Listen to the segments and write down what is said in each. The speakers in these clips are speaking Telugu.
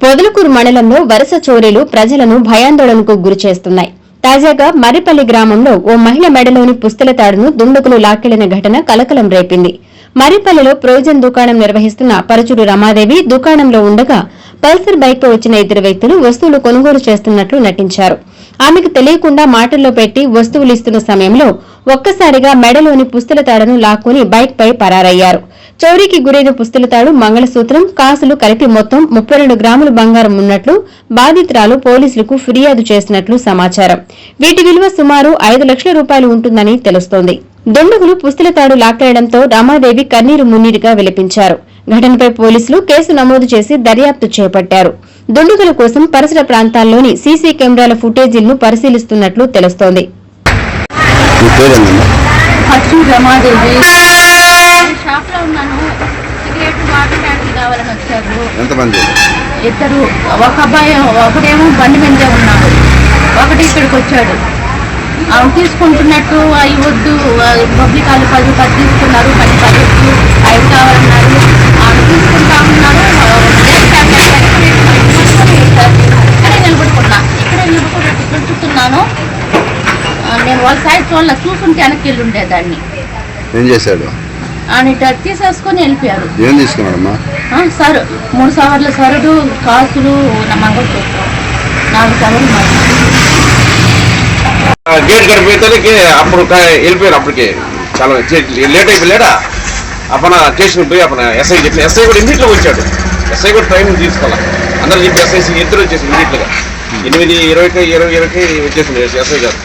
పొదలకూరు మండలంలో వరుస చోరీలు ప్రజలను భయాందోళనకు గురిచేస్తున్నాయి. తాజాగా మర్రిపల్లి గ్రామంలో ఓ మహిళ మెడలోని పుస్తల తాడును దుండగులు లాక్కెళ్లిన ఘటన కలకలం రేపింది. మర్రిపల్లిలో ప్రొవిజన్ దుకాణం నిర్వహిస్తున్న పరచుడు రమాదేవి దుకాణంలో ఉండగా పల్సర్ బైక్తో వచ్చిన ఇద్దరు వ్యక్తులు వస్తువులు కొనుగోలు చేస్తున్నట్లు నటించారు. ఆమెకు తెలియకుండా మాటల్లో పెట్టి వస్తువులు ఇస్తున్న సమయంలో ఒక్కసారిగా మెడలోని పుస్తల తాడును లాక్కుని బైక్ పై పరారయ్యారు. చోరీకి గురైన పుస్తల తాడు, మంగళసూత్రం, కాసులు కలిపి మొత్తం 32 గ్రాముల బంగారం ఉన్నట్లు బాధితురాలు పోలీసులకు ఫిర్యాదు చేసినట్లు సమాచారం. వీటి విలువ సుమారు 5 లక్షల రూపాయలు ఉంటుందని తెలుస్తోంది. దుండగులు పుస్తల తాడు లాక్కేయడంతో రమాదేవి కన్నీరు మున్నీరుగా విలపించారు. ఘటనపై పోలీసులు కేసు నమోదు చేసి దర్యాప్తు చేపట్టారు. దుండగుల కోసం పరిసర ప్రాంతాల్లోని సీసీ కెమెరాల ఫుటేజీలను పరిశీలిస్తున్నట్లు తెలుస్తోంది. ఇద్దరు, ఒక అబ్బాయి ఒకడేమో బండి మీద ఉన్నాడు, ఒకటి ఇక్కడికి వచ్చాడు. అవి తీసుకుంటున్నట్టు అవి వద్దు, పబ్లిక్ వాళ్ళు 10 తీసుకున్నారు, 10 వద్దు, 5 కావాలన్నారు. ఆమె తీసుకుంటా ఉన్నారు. ఇక్కడే నిలబడుకున్నా, ఇక్కడ చూస్తున్నాను. నేను వాళ్ళ సైడ్ చూడాల, చూసుంటే వెనక్కి వెళ్ళి ఉండేదాన్ని. ఏం చేశాడు? అని తీసేసుకొని వెళ్ళిపోయారు. ఏం తీసుకున్నాడమ్మా? సార్ 3 సవర్ల సరుడు, కాసులు, నా మంగళసూత్రం 4 సవర్లు. గేట్ గడిపోయేసరికి అప్పుడు వెళ్ళిపోయారు. అప్పటికే చాలా లేట్ అయిపోలేడా. అప్పుడు స్టేషన్ పోయి అప్పుడు ఎస్ఐ చెప్పి ఎస్ఐ కూడా ఇమీడియట్గా వచ్చాడు. ఎస్ఐ కూడా ట్రైనింగ్ తీసుకోవాలి. అందరూ చెప్పి ఎస్ఐ ఇద్దరు వచ్చేసి ఇమీడియట్గా 8:20కి వచ్చేసింది ఎస్ఐ గారు.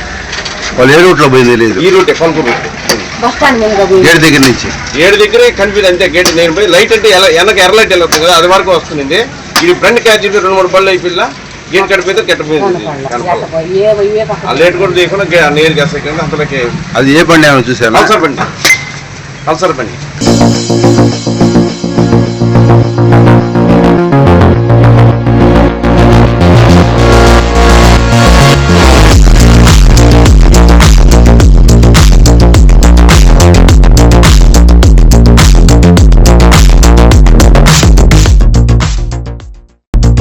వాళ్ళు ఏ రూట్లో పోయింది లేదు? ఈ రూటే కొనుక్కు గేట్ దగ్గర నుంచి 7 దగ్గరే కనిపించింది అంతే. గేట్ నేను పోయి లైట్ అంటే వెనక ఎర్ర లైట్ వెళ్ళొస్తుంది కదా, అది వరకు వస్తుంది. ఇది ఫ్రంట్ క్యాచ్ 2-3 బళ్ళు అయిపోయిందా. గేట్ కడిపోతే కెట్టపోయింది. ఆ లేట్ కూడా తీయకుండా నేరు చేస్తాయి. అంతలోకి అది ఏ బండి ఏమైనా చూసాను? పల్సర్ బండి.